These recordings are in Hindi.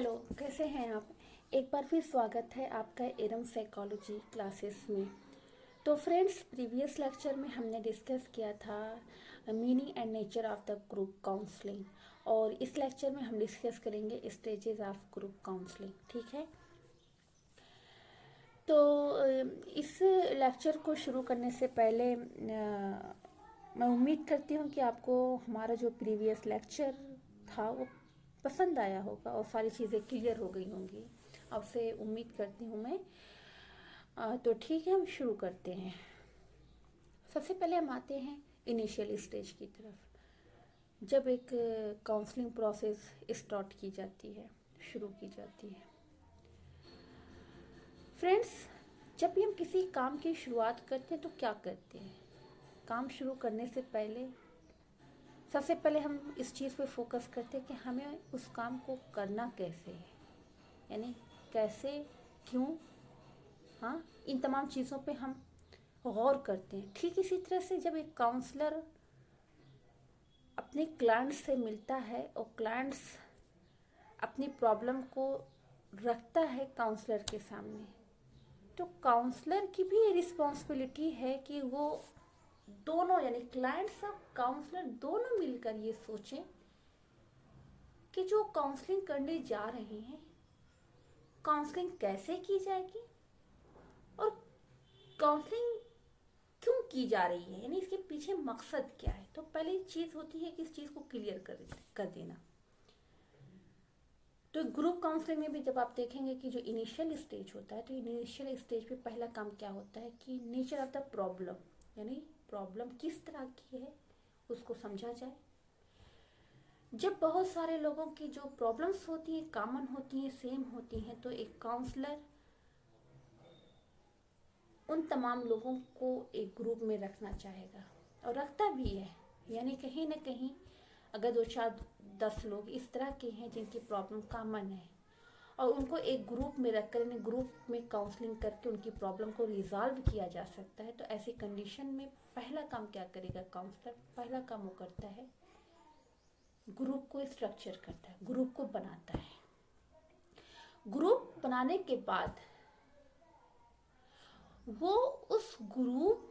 हेलो, कैसे हैं आप। एक बार फिर स्वागत है आपका एरम साइकोलॉजी क्लासेस में। तो फ्रेंड्स, प्रीवियस लेक्चर में हमने डिस्कस किया था meaning and nature of the group counselling, और इस लेक्चर में हम डिस्कस करेंगे स्टेजेस ऑफ ग्रुप काउंसलिंग। ठीक है, तो इस लेक्चर को शुरू करने से पहले मैं उम्मीद करती हूँ कि आपको हमारा जो प्रीवियस लेक्चर था वो पसंद आया होगा और सारी चीज़ें क्लियर हो गई होंगी। आपसे उम्मीद करती हूँ मैं। तो ठीक है, हम शुरू करते हैं। सबसे पहले हम आते हैं इनिशियल स्टेज की तरफ, जब एक काउंसलिंग प्रोसेस स्टार्ट की जाती है, शुरू की जाती है। फ्रेंड्स, जब भी हम किसी काम की शुरुआत करते हैं तो क्या करते हैं? काम शुरू करने से पहले सबसे पहले हम इस चीज़ पे फोकस करते हैं कि हमें उस काम को करना कैसे है, यानी कैसे, क्यों, हाँ, इन तमाम चीज़ों पे हम गौर करते हैं। ठीक इसी तरह से जब एक काउंसलर अपने क्लाइंट से मिलता है और क्लाइंट्स अपनी प्रॉब्लम को रखता है काउंसलर के सामने, तो काउंसलर की भी ये रिस्पॉन्सिबिलिटी है कि वो दोनों, यानी क्लाइंट्स और काउंसलर दोनों मिलकर ये सोचें कि जो काउंसलिंग करने जा रहे हैं, काउंसलिंग कैसे की जाएगी और काउंसलिंग क्यों की जा रही है, यानी इसके पीछे मकसद क्या है। तो पहली चीज़ होती है कि इस चीज़ को क्लियर कर देना। तो ग्रुप काउंसलिंग में भी जब आप देखेंगे कि जो इनिशियल स्टेज होता है, तो इनिशियल स्टेज पे पहला काम क्या होता है कि नेचर ऑफ द प्रॉब्लम, यानी प्रॉब्लम किस तरह की है उसको समझा जाए। जब बहुत सारे लोगों की जो प्रॉब्लम्स होती हैं, कॉमन होती हैं, सेम होती हैं, तो एक काउंसलर उन तमाम लोगों को एक ग्रुप में रखना चाहेगा और रखता भी है। यानी कहीं ना कहीं अगर 2 4 10 लोग इस तरह के हैं जिनकी प्रॉब्लम कॉमन है और उनको एक ग्रुप में रखकर, ग्रुप में काउंसलिंग करके उनकी प्रॉब्लम को रिजॉल्व किया जा सकता है, तो ऐसी कंडीशन में पहला काम क्या करेगा काउंसलर? पहला काम वो करता है, ग्रुप को स्ट्रक्चर करता है, ग्रुप को बनाता है। ग्रुप बनाने के बाद वो उस ग्रुप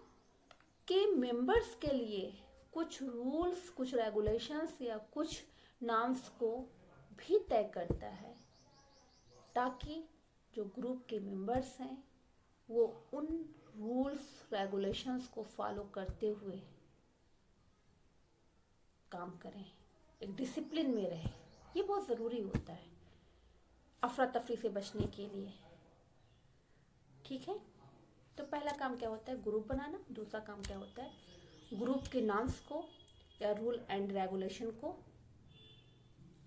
के मेंबर्स के लिए कुछ रूल्स, कुछ रेगुलेशंस या कुछ नॉर्म्स को भी तय करता है, ताकि जो ग्रुप के मेंबर्स हैं वो उन रूल्स रेगुलेशंस को फॉलो करते हुए काम करें, एक डिसिप्लिन में रहे। ये बहुत ज़रूरी होता है अफरा तफरी से बचने के लिए। ठीक है, तो पहला काम क्या होता है? ग्रुप बनाना। दूसरा काम क्या होता है? ग्रुप के नॉर्म्स को या रूल एंड रेगुलेशन को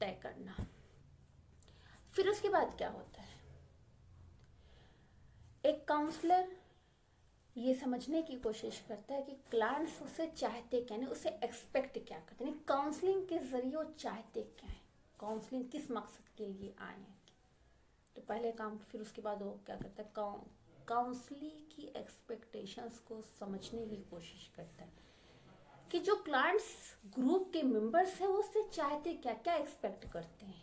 तय करना। फिर उसके बाद क्या होता है? एक काउंसलर ये समझने की कोशिश करता है कि क्लाइंट्स उसे चाहते क्या, नहीं उसे एक्सपेक्ट क्या करते हैं, काउंसलिंग के जरिए वो चाहते क्या है, काउंसलिंग किस मकसद के लिए आए हैं। तो पहले काम, फिर उसके बाद वो क्या करता है? काउंसलिंग की एक्सपेक्टेशंस को समझने की कोशिश करता है कि जो क्लाइंट्स ग्रुप के मेंबर्स हैं वो उससे चाहते क्या, क्या एक्सपेक्ट करते हैं।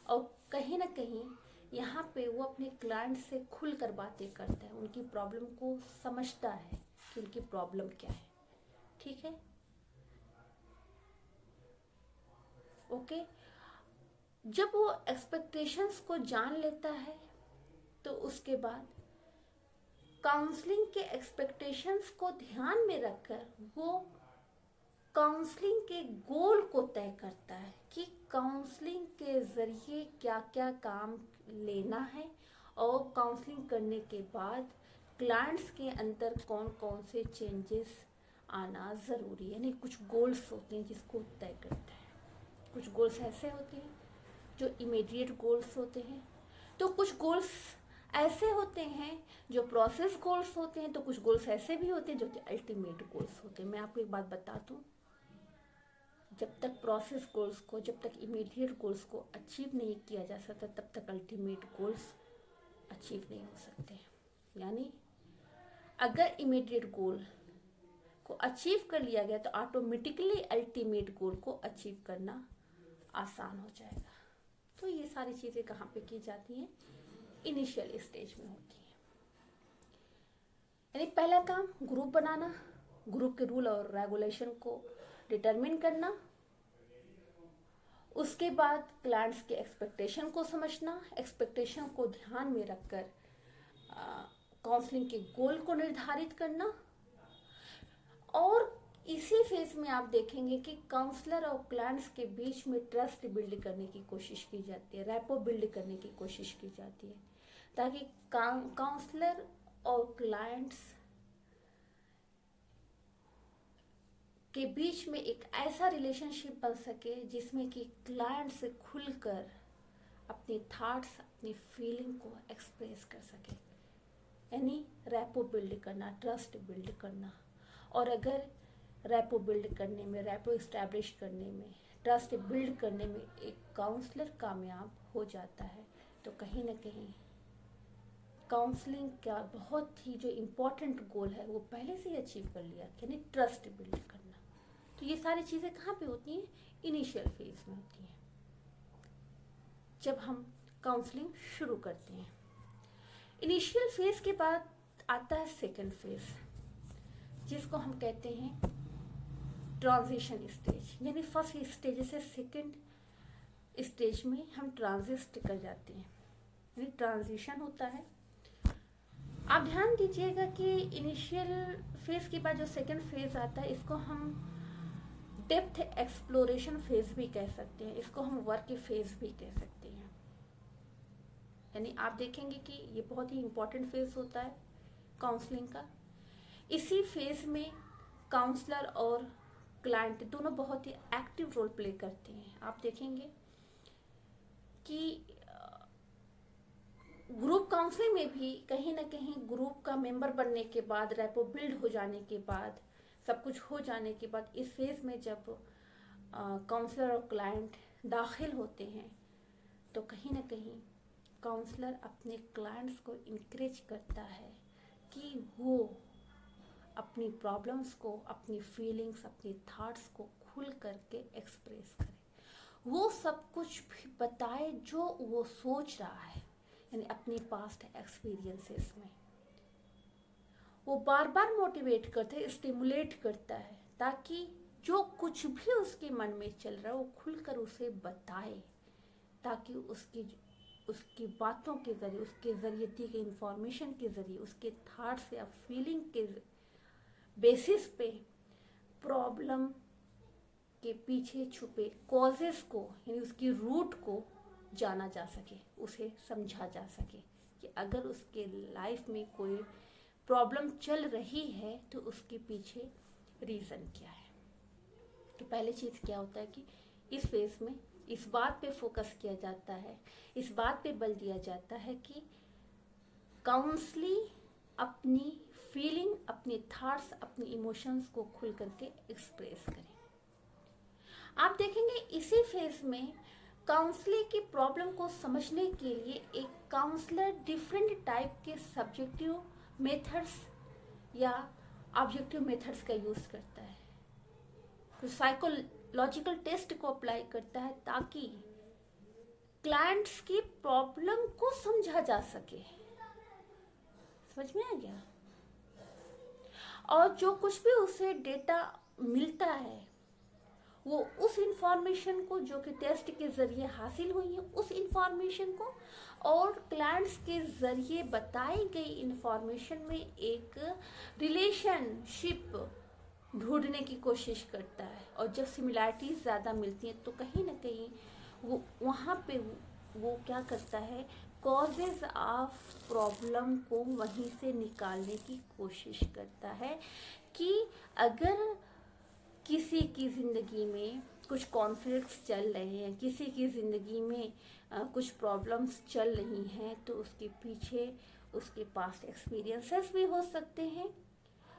और कहीं ना कहीं यहाँ पे वो अपने क्लाइंट से खुलकर बातें करता है, उनकी प्रॉब्लम को समझता है कि उनकी प्रॉब्लम क्या है। ठीक है, ओके। जब वो एक्सपेक्टेशंस को जान लेता है तो उसके बाद काउंसलिंग के एक्सपेक्टेशंस को ध्यान में रखकर वो काउंसलिंग के गोल को तय करता है कि काउंसलिंग के ज़रिए क्या क्या काम लेना है, और काउंसलिंग करने के बाद क्लाइंट्स के अंदर कौन कौन से चेंजेस आना ज़रूरी है। यानी कुछ गोल्स होते हैं जिसको तय करता है। कुछ गोल्स ऐसे होते हैं जो इमीडिएट गोल्स होते हैं, तो कुछ गोल्स ऐसे होते हैं जो प्रोसेस गोल्स होते हैं, तो कुछ गोल्स ऐसे भी होते हैं जो कि अल्टीमेट गोल्स होते हैं। मैं आपको एक बात बता दूं, जब तक प्रोसेस गोल्स को, जब तक इमीडिएट गोल्स को अचीव नहीं किया जा सकता, तब तक अल्टीमेट गोल्स अचीव नहीं हो सकते। यानी अगर इमीडिएट गोल को अचीव कर लिया गया तो ऑटोमेटिकली अल्टीमेट गोल को अचीव करना आसान हो जाएगा। तो ये सारी चीज़ें कहाँ पे की जाती हैं, इनिशियल स्टेज में होती हैं। यानी पहला काम ग्रुप बनाना, ग्रुप के रूल और रेगुलेशन को डिटरमिन करना, उसके बाद क्लाइंट्स के एक्सपेक्टेशन को समझना, एक्सपेक्टेशन को ध्यान में रखकर काउंसलिंग के गोल को निर्धारित करना, और इसी फेज में आप देखेंगे कि काउंसलर और क्लाइंट्स के बीच में ट्रस्ट बिल्ड करने की कोशिश की जाती है, रैपो बिल्ड करने की कोशिश की जाती है, ताकि काउंसलर और क्लाइंट्स के बीच में एक ऐसा रिलेशनशिप बन सके जिसमें कि क्लाइंट से खुलकर अपने थॉट्स, अपनी फीलिंग को एक्सप्रेस कर सके। यानी रैपो बिल्ड करना, ट्रस्ट बिल्ड करना। और अगर रैपो बिल्ड करने में, रैपो इस्टेब्लिश करने में, ट्रस्ट बिल्ड करने में एक काउंसलर कामयाब हो जाता है तो कहीं ना कहीं काउंसलिंग का बहुत ही जो इम्पोर्टेंट गोल है वो पहले से ही अचीव कर लिया, यानी ट्रस्ट बिल्ड करना। तो ये सारी चीज़ें कहाँ पे होती हैं, इनिशियल फेज में होती हैं, जब हम काउंसलिंग शुरू करते हैं। इनिशियल फेज के बाद आता है सेकंड फेज, जिसको हम कहते हैं ट्रांजिशन स्टेज। यानी फर्स्ट स्टेज से सेकंड स्टेज में हम ट्रांजिस्ट कर जाते हैं, यानी ट्रांजिशन होता है। आप ध्यान दीजिएगा कि इनिशियल फेज के बाद जो सेकंड फेज आता है इसको हम डेप्थ एक्सप्लोरेशन फेज भी कह सकते हैं, इसको हम वर्क फेज भी कह सकते हैं। यानी आप देखेंगे कि ये बहुत ही इम्पोर्टेंट फेज होता है काउंसलिंग का। इसी फेज में काउंसलर और क्लाइंट दोनों बहुत ही एक्टिव रोल प्ले करते हैं। आप देखेंगे कि ग्रुप काउंसलिंग में भी कहीं ना कहीं ग्रुप का मेंबर बनने के बाद, रैपो बिल्ड हो जाने के बाद, सब कुछ हो जाने के बाद, इस फेज में जब काउंसलर और क्लाइंट दाखिल होते हैं तो कहीं ना कहीं काउंसलर अपने क्लाइंट्स को इनकरेज करता है कि वो अपनी प्रॉब्लम्स को, अपनी फीलिंग्स, अपनी थॉट्स को खुल करके एक्सप्रेस करे, वो सब कुछ भी बताए जो वो सोच रहा है, यानी अपनी पास्ट एक्सपीरियंसेस में। वो बार बार मोटिवेट करता है, स्टिमुलेट करता है, ताकि जो कुछ भी उसके मन में चल रहा है वो खुलकर उसे बताए, ताकि उसकी बातों के जरिए, उसके जरिए दी गई इंफॉर्मेशन के जरिए, उसके थॉट्स या फीलिंग के बेसिस पे प्रॉब्लम के पीछे छुपे कॉजेस को, यानी उसकी रूट को जाना जा सके, उसे समझा जा सके कि अगर उसके लाइफ में कोई प्रॉब्लम चल रही है तो उसके पीछे रीज़न क्या है। तो पहली चीज़ क्या होता है कि इस फेज में इस बात पे फोकस किया जाता है, इस बात पे बल दिया जाता है कि काउंसली अपनी फीलिंग, अपने थॉट्स, अपने इमोशंस को खुल करके एक्सप्रेस करें। आप देखेंगे इसी फेज में काउंसलिंग की प्रॉब्लम को समझने के लिए एक काउंसलर डिफरेंट टाइप के सब्जेक्टिव मेथड्स या ऑब्जेक्टिव मेथड्स का यूज करता है, कुछ साइकोलॉजिकल टेस्ट को अप्लाई करता है ताकि क्लाइंट्स की प्रॉब्लम को समझा जा सके। समझ में आ गया? और जो कुछ भी उसे डेटा मिलता है वो उस इंफॉर्मेशन को, जो कि टेस्ट के जरिए हासिल हुई है, उस इंफॉर्मेशन को और क्लाइंट्स के जरिए बताई गई इंफॉर्मेशन में एक रिलेशनशिप ढूंढने की कोशिश करता है। और जब सिमिलैरिटीज ज़्यादा मिलती हैं तो कहीं ना कहीं वो वहाँ पे वो क्या करता है, कॉजेज ऑफ प्रॉब्लम को वहीं से निकालने की कोशिश करता है कि अगर किसी की ज़िंदगी में कुछ कॉन्फ्लिक्ट्स चल रहे हैं, किसी की ज़िंदगी में कुछ प्रॉब्लम्स चल रही हैं, तो उसके पीछे उसके पास्ट एक्सपीरियंसेस भी हो सकते हैं,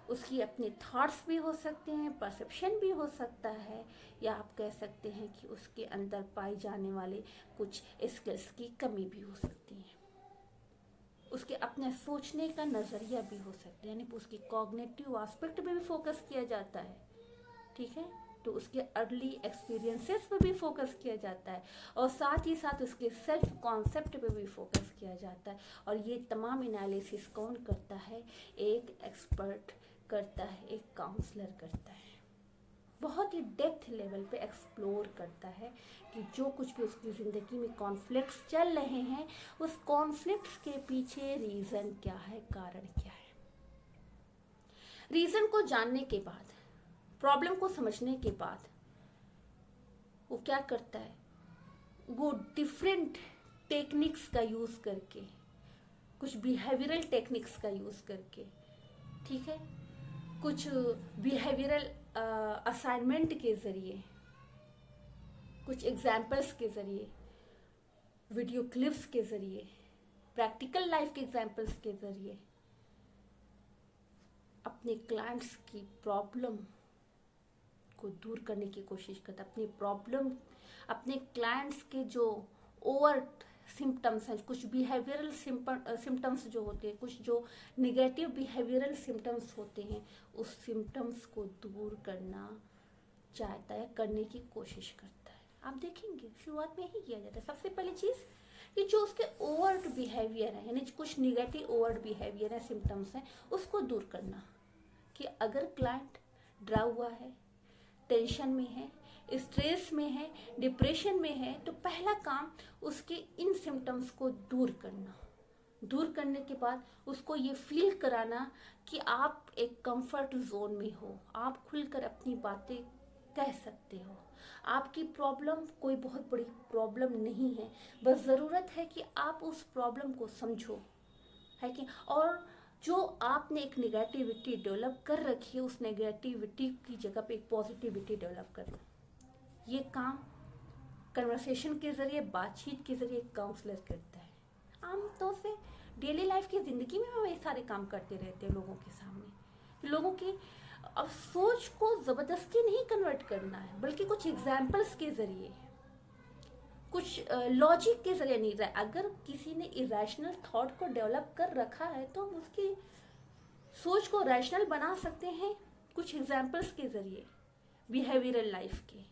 उसकी अपने थॉट्स भी हो सकते हैं, परसेप्शन भी हो सकता है, या आप कह सकते हैं कि उसके अंदर पाई जाने वाले कुछ स्किल्स की कमी भी हो सकती है, उसके अपने सोचने का नज़रिया भी हो सकता है, यानी उसकी कॉग्निटिव एस्पेक्ट पे भी फोकस किया जाता है। ठीक है, तो उसके अर्ली एक्सपीरियंसेस पे भी फोकस किया जाता है और साथ ही साथ उसके सेल्फ कॉन्सेप्ट पे भी फोकस किया जाता है। और ये तमाम एनालिसिस कौन करता है? एक एक्सपर्ट करता है, एक काउंसलर करता है। बहुत ही डेप्थ लेवल पे एक्सप्लोर करता है कि जो कुछ भी उसकी ज़िंदगी में कॉन्फ्लिक्ट्स चल रहे हैं, उस कॉन्फ्लिक्ट्स के पीछे रीज़न क्या है, कारण क्या है। रीज़न को जानने के बाद, प्रॉब्लम को समझने के बाद वो क्या करता है? वो डिफरेंट टेक्निक्स का यूज़ करके, कुछ बिहेवियरल टेक्निक्स का यूज़ करके, ठीक है, कुछ बिहेवियरल असाइनमेंट के ज़रिए, कुछ एग्जाम्पल्स के ज़रिए, वीडियो क्लिप्स के ज़रिए, प्रैक्टिकल लाइफ के एग्जाम्पल्स के ज़रिए अपने क्लाइंट्स की प्रॉब्लम को दूर करने की कोशिश करता है। अपनी प्रॉब्लम, अपने क्लाइंट्स के जो ओवर्ट सिम्टम्स हैं, कुछ बिहेवियरल सिम्टम्स जो होते हैं, कुछ जो निगेटिव बिहेवियरल सिम्टम्स होते हैं, उस सिम्टम्स को दूर करना चाहता है, करने की कोशिश करता है। आप देखेंगे शुरुआत में ही किया जाता है। सबसे पहली चीज़ कि जो उसके ओवर्ट बिहेवियर है, यानी कुछ निगेटिव ओवर्ट बिहेवियर है, सिम्टम्स हैं, उसको दूर करना। कि अगर क्लाइंट डरा हुआ है, टेंशन में है, स्ट्रेस में है, डिप्रेशन में है, तो पहला काम उसके इन सिम्टम्स को दूर करना। दूर करने के बाद उसको ये फील कराना कि आप एक कंफर्ट जोन में हो, आप खुलकर अपनी बातें कह सकते हो। आपकी प्रॉब्लम कोई बहुत बड़ी प्रॉब्लम नहीं है, बस ज़रूरत है कि आप उस प्रॉब्लम को समझो, है कि, और जो आपने एक नेगेटिविटी डेवलप कर रखी है, उस नेगेटिविटी की जगह पे एक पॉजिटिविटी डेवलप करना। ये काम कन्वर्सेशन के ज़रिए, बातचीत के ज़रिए काउंसलर करता है। आमतौर से डेली लाइफ की ज़िंदगी में हम ये सारे काम करते रहते हैं लोगों के सामने। लोगों की अब सोच को ज़बरदस्ती नहीं कन्वर्ट करना है, बल्कि कुछ एग्जाम्पल्स के ज़रिए, कुछ लॉजिक के ज़रिए नहीं रहा। अगर किसी ने इरेशनल थॉट को डेवलप कर रखा है तो हम उसकी सोच को रैशनल बना सकते हैं कुछ एग्जाम्पल्स के ज़रिए, बिहेवियरल लाइफ के,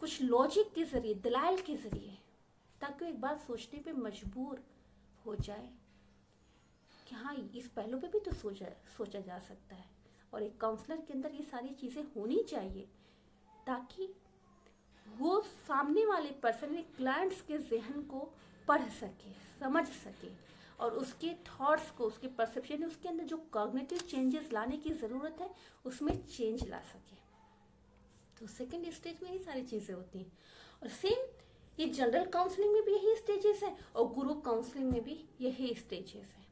कुछ लॉजिक के ज़रिए, दलाइल के ज़रिए, ताकि वो एक बार सोचने पे मजबूर हो जाए कि हाँ, इस पहलू पे भी तो सोचा जा सकता है। और एक काउंसलर के अंदर ये सारी चीज़ें होनी चाहिए ताकि वो सामने वाले पर्सन ने क्लाइंट्स के जहन को पढ़ सके, समझ सके और उसके थॉट्स को, उसके परसेप्शन, उसके अंदर जो कॉग्निटिव चेंजेस लाने की ज़रूरत है उसमें चेंज ला सके। तो सेकेंड स्टेज में ये सारी चीज़ें होती हैं। और सेम ये जनरल काउंसलिंग में भी यही स्टेजेस हैं और ग्रुप काउंसलिंग में भी यही स्टेजेस हैं।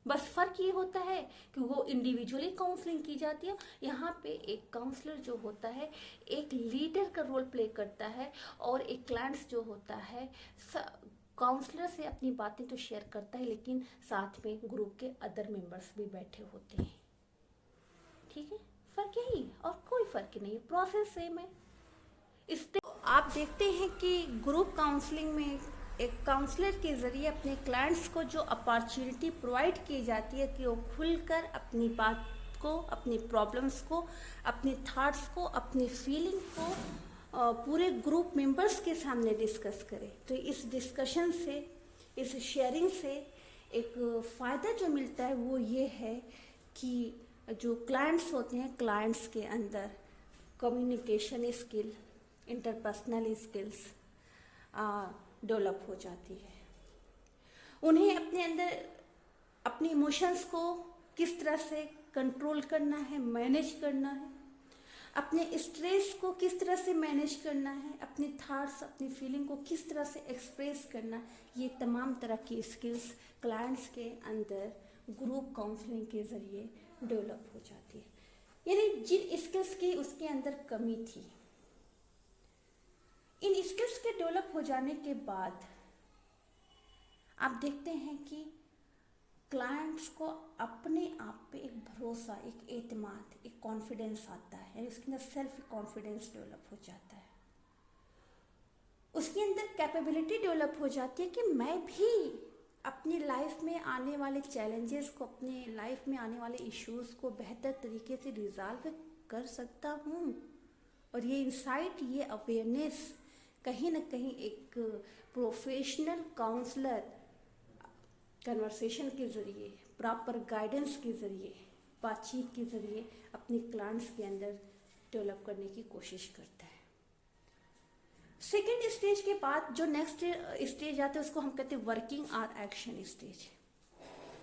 बस फ़र्क ये होता है कि वो इंडिविजुअली काउंसलिंग की जाती है। यहाँ पे एक काउंसलर जो होता है एक लीडर का रोल प्ले करता है और एक क्लाइंट्स जो होता है काउंसलर से अपनी बातें तो शेयर करता है, लेकिन साथ में ग्रुप के अदर मेंबर्स भी बैठे होते हैं। ठीक है, फ़र्क यही और कोई फ़र्क नहीं है, प्रोसेस सेम है। इस आप देखते हैं कि ग्रुप काउंसलिंग में एक काउंसलर के ज़रिए अपने क्लाइंट्स को जो अपॉर्चुनिटी प्रोवाइड की जाती है कि वो खुलकर अपनी बात को, अपनी प्रॉब्लम्स को, अपने थॉट्स को, अपनी फीलिंग को पूरे ग्रुप मेंबर्स के सामने डिस्कस करें। तो इस डिस्कशन से, इस शेयरिंग से एक फ़ायदा जो मिलता है वो ये है कि जो क्लाइंट्स होते हैं, क्लाइंट्स के अंदर communication skill, interpersonal skills develop हो जाती है। उन्हें अपने अंदर अपने इमोशंस को किस तरह से कंट्रोल करना है, मैनेज करना है, अपने स्ट्रेस को किस तरह से मैनेज करना है, अपने थॉट्स, अपनी फीलिंग को किस तरह से एक्सप्रेस करना है, ये तमाम तरह की स्किल्स क्लाइंट्स के अंदर ग्रुप काउंसलिंग के ज़रिए डेवलप हो जाती है। यानी जिन स्किल्स की उसके अंदर कमी थी, इन स्किल्स के डेवलप हो जाने के बाद आप देखते हैं कि क्लाइंट्स को अपने आप पे एक भरोसा, एक एतमाद, एक कॉन्फिडेंस आता है, उसके अंदर सेल्फ कॉन्फिडेंस डेवलप हो जाता है, उसके अंदर कैपेबिलिटी डेवलप हो जाती है कि मैं भी अपनी लाइफ में आने वाले चैलेंजेस को, अपने लाइफ में आने वाले इश्यूज़ को बेहतर तरीके से रिजॉल्व कर सकता हूँ। और ये इंसाइट, ये अवेयरनेस कहीं ना कहीं एक प्रोफेशनल काउंसलर कन्वर्सेशन के ज़रिए, प्रॉपर गाइडेंस के ज़रिए, बातचीत के ज़रिए अपने क्लाइंट्स के अंदर डेवलप करने की कोशिश करता है। सेकेंड स्टेज के बाद जो नेक्स्ट स्टेज आता है उसको हम कहते हैं वर्किंग और एक्शन स्टेज।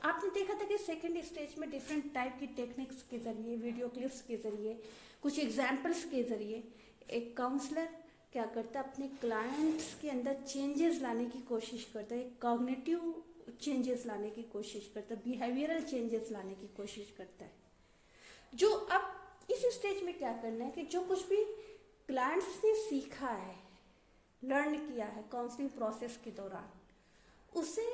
आपने देखा था कि सेकेंड स्टेज में डिफरेंट टाइप की टेक्निक्स के ज़रिए, वीडियो क्लिप्स के ज़रिए, कुछ एग्जाम्पल्स के ज़रिए एक काउंसलर क्या करता है, अपने क्लाइंट्स के अंदर चेंजेस लाने की कोशिश करता है, कॉग्निटिव चेंजेस लाने की कोशिश करता है, बिहेवियरल चेंजेस लाने की कोशिश करता है। जो अब इस स्टेज में क्या करना है कि जो कुछ भी क्लाइंट्स ने सीखा है, लर्न किया है काउंसलिंग प्रोसेस के दौरान, उसे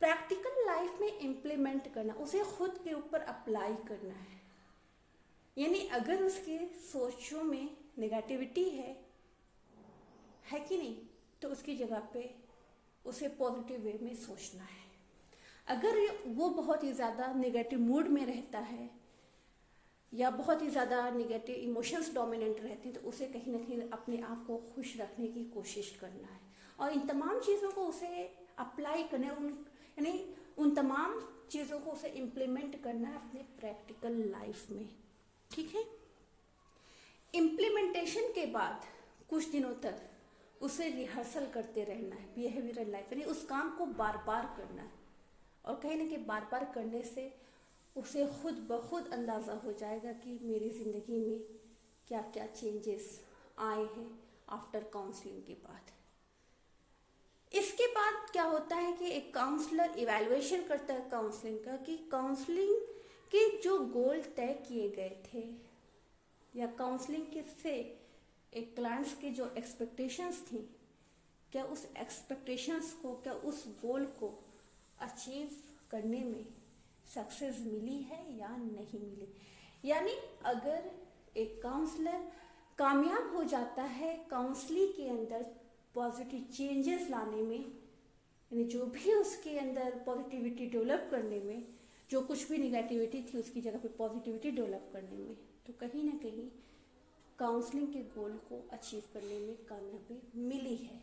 प्रैक्टिकल लाइफ में इम्प्लीमेंट करना, उसे खुद के ऊपर अप्लाई करना है। यानी अगर उसके सोचों में नेगेटिविटी है कि नहीं, तो उसकी जगह पे उसे पॉजिटिव वे में सोचना है। अगर वो बहुत ही ज़्यादा नेगेटिव मूड में रहता है या बहुत ही ज़्यादा नेगेटिव इमोशंस डोमिनेंट रहते हैं, तो उसे कहीं ना कहीं अपने आप को खुश रखने की कोशिश करना है और इन तमाम चीज़ों को उसे अप्लाई करना है, यानी उन तमाम चीज़ों को उसे इम्प्लीमेंट करना है अपने प्रैक्टिकल लाइफ में। ठीक है। इम्प्लीमेंटेशन के बाद कुछ दिनों तक उसे रिहर्सल करते रहना है, बिहेवियरल लाइफ, यानी उस काम को बार बार करना है। और कहीं ना कहीं बार बार करने से उसे खुद ब खुद अंदाज़ा हो जाएगा कि मेरी ज़िंदगी में क्या क्या चेंजेस आए हैं आफ्टर काउंसलिंग के बाद। इसके बाद क्या होता है कि एक काउंसलर इवैल्यूएशन करता है काउंसलिंग का, कि काउंसलिंग के जो गोल तय किए गए थे या काउंसलिंग के से एक क्लाइंट्स की जो एक्सपेक्टेशंस थी, क्या उस एक्सपेक्टेशंस को, क्या उस गोल को अचीव करने में सक्सेस मिली है या नहीं मिली। यानी अगर एक काउंसलर कामयाब हो जाता है काउंसलिंग के अंदर पॉजिटिव चेंजेस लाने में, यानी जो भी उसके अंदर पॉजिटिविटी डेवलप करने में, जो कुछ भी निगेटिविटी थी उसकी जगह पे पॉजिटिविटी डेवलप करने में, तो कहीं ना कहीं काउंसलिंग के गोल को अचीव करने में कामयाबी मिली है।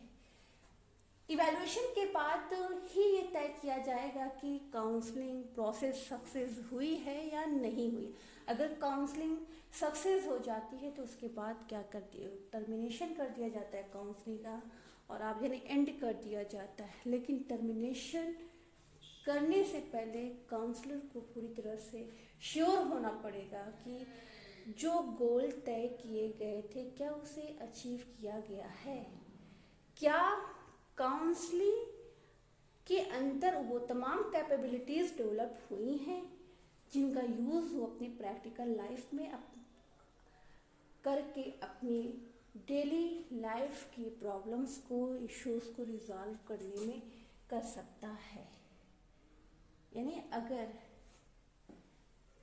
इवैल्यूएशन के बाद ही ये तय किया जाएगा कि काउंसलिंग प्रोसेस सक्सेस हुई है या नहीं हुई। अगर काउंसलिंग सक्सेस हो जाती है तो उसके बाद क्या टर्मिनेशन कर दिया जाता है काउंसलिंग का, और आप यानी एंड कर दिया जाता है। लेकिन टर्मिनेशन करने से पहले काउंसलर को पूरी तरह से श्योर होना पड़ेगा कि जो गोल तय किए गए थे क्या उसे अचीव किया गया है, क्या काउंसलिंग के अंदर वो तमाम कैपेबिलिटीज़ डेवलप हुई हैं जिनका यूज़ वो अपनी प्रैक्टिकल लाइफ में करके अपनी डेली लाइफ की प्रॉब्लम्स को, इश्यूज को रिजॉल्व करने में कर सकता है। यानी अगर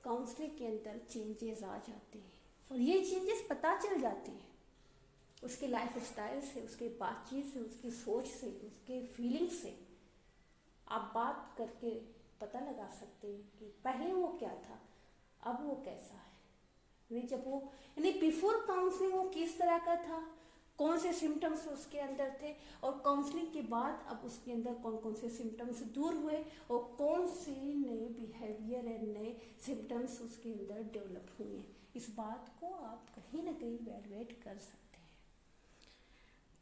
काउंसलिंग के अंदर चेंजेस आ जाते हैं और ये चेंजेस पता चल जाते हैं उसके लाइफ स्टाइल से, उसके बातचीत से, उसकी सोच से, उसके फीलिंग से, आप बात करके पता लगा सकते हैं कि पहले वो क्या था, अब वो कैसा है। यानी जब वो, यानी बिफोर काउंसलिंग वो किस तरह का था, कौन से सिम्टम्स उसके अंदर थे, और काउंसलिंग के बाद अब उसके अंदर कौन कौन से सिम्टम्स दूर हुए और कौन से नए बिहेवियर एंड नए सिम्टम्स उसके अंदर डेवलप हुए। इस बात को आप कहीं ना कहीं इवैल्यूएट कर सकते हैं।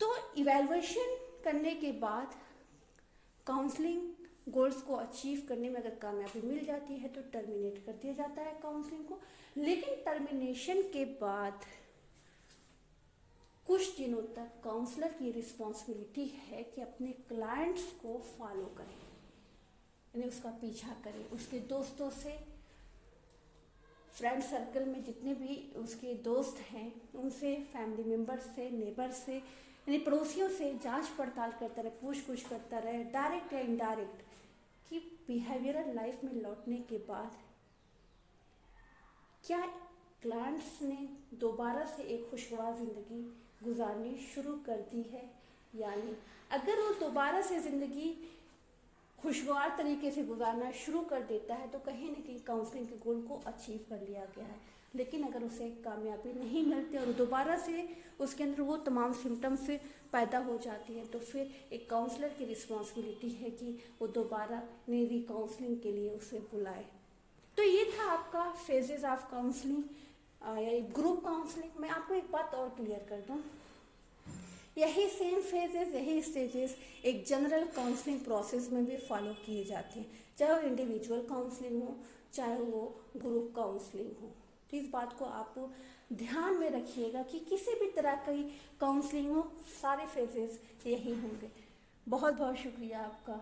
तो इवैल्यूएशन करने के बाद काउंसलिंग गोल्स को अचीव करने में अगर कामयाबी मिल जाती है तो टर्मिनेट कर दिया जाता है काउंसलिंग को। लेकिन टर्मिनेशन के बाद कुछ दिनों तक काउंसलर की रिस्पॉन्सिबिलिटी है कि अपने क्लाइंट्स को फॉलो करें, यानी उसका पीछा करें, उसके दोस्तों से, फ्रेंड सर्कल में जितने भी उसके दोस्त हैं उनसे, फैमिली मेम्बर्स से, नेबर से, यानी पड़ोसियों से जांच पड़ताल करता रहे, पूछ करता रहे, डायरेक्ट या इनडायरेक्ट, कि बिहेवियरल लाइफ में लौटने के बाद क्या क्लाइंट्स ने दोबारा से एक खुशगवार ज़िंदगी गुजारनी शुरू कर दी है या नहीं। अगर वो दोबारा से ज़िंदगी खुशगवार तरीके से गुजारना शुरू कर देता है तो कहीं ना कहीं काउंसलिंग के गोल को अचीव कर लिया गया है। लेकिन अगर उसे कामयाबी नहीं मिलती और दोबारा से उसके अंदर वो तमाम सिम्टम्स पैदा हो जाती है, तो फिर एक काउंसलर की रिस्पॉन्सिबिलिटी है कि वो दोबारा री काउंसलिंग के लिए उसे बुलाए। तो ये था आपका फेजेस ऑफ काउंसलिंग या ग्रुप काउंसलिंग। मैं आपको एक बात और क्लियर कर दूँ, यही सेम फेजेस, यही स्टेजेस एक जनरल काउंसलिंग प्रोसेस में भी फॉलो किए जाते हैं, चाहे वो इंडिविजुअल काउंसलिंग हो, चाहे वो ग्रुप काउंसलिंग हो। तो इस बात को आप ध्यान में रखिएगा कि किसी भी तरह की काउंसलिंग हो, सारे फेजेस यही होंगे। बहुत बहुत शुक्रिया आपका।